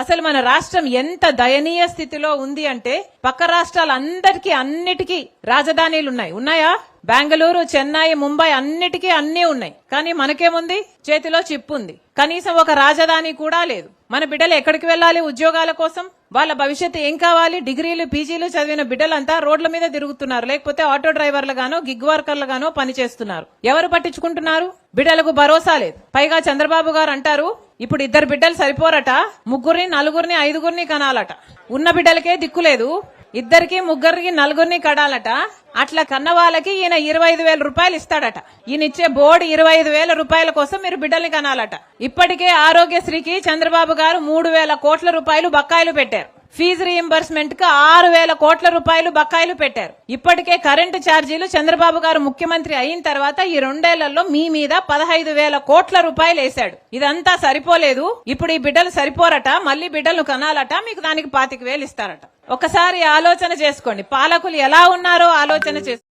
అసలు మన రాష్ట్రం ఎంత దయనీయ స్థితిలో ఉంది అంటే పక్క రాష్ట్రాలందరికీ అన్నిటికీ రాజధానీలు ఉన్నాయా? బెంగళూరు, చెన్నై, ముంబై అన్నిటికీ అన్నీ ఉన్నాయి. కానీ మనకేముంది? చేతిలో చిప్పు ఉంది. కనీసం ఒక రాజధాని కూడా లేదు. మన బిడ్డలు ఎక్కడికి వెళ్ళాలి ఉద్యోగాల కోసం? వాళ్ళ భవిష్యత్తు ఏం కావాలి? డిగ్రీలు, పీజీలు చదివిన బిడ్డలంతా రోడ్ల మీద తిరుగుతున్నారు, లేకపోతే ఆటో డ్రైవర్లు గానో గిగ్ వర్కర్లు గానో పనిచేస్తున్నారు. ఎవరు పట్టించుకుంటున్నారు? బిడ్డలకు భరోసా లేదు. పైగా చంద్రబాబు గారు అంటారు ఇప్పుడు 2 బిడ్డలు సరిపోరట, 3, 4, 5 కనాలట. ఉన్న బిడ్డలకే దిక్కులేదు, 2, 3, 4 కడాలట. అట్లా కన్న వాళ్ళకి ఈయన 25,000 రూపాయలు ఇస్తాడట. ఈయన ఇచ్చే బోర్డు 25,000 రూపాయల కోసం మీరు బిడ్డల్ని కనాలట. ఇప్పటికే ఆరోగ్యశ్రీకి చంద్రబాబు గారు 3,000 కోట్ల రూపాయలు బకాయిలు పెట్టారు. ఫీజు రీయింబర్స్మెంట్ కు 6,000 కోట్ల రూపాయలు బకాయిలు పెట్టారు. ఇప్పటికే కరెంటు ఛార్జీలు చంద్రబాబు గారు ముఖ్యమంత్రి అయిన తర్వాత ఈ 2 ఏళ్లలో మీ మీద 15,000 కోట్ల రూపాయలు వేశాడు. ఇదంతా సరిపోలేదు, ఇప్పుడు ఈ బిడ్డలు సరిపోరట, మళ్లీ బిడ్డలు కనాలట, మీకు దానికి 25,000 ఇస్తారట. ఒకసారి ఆలోచన చేసుకోండి, పాలకులు ఎలా ఉన్నారో ఆలోచన చేసుకోండి.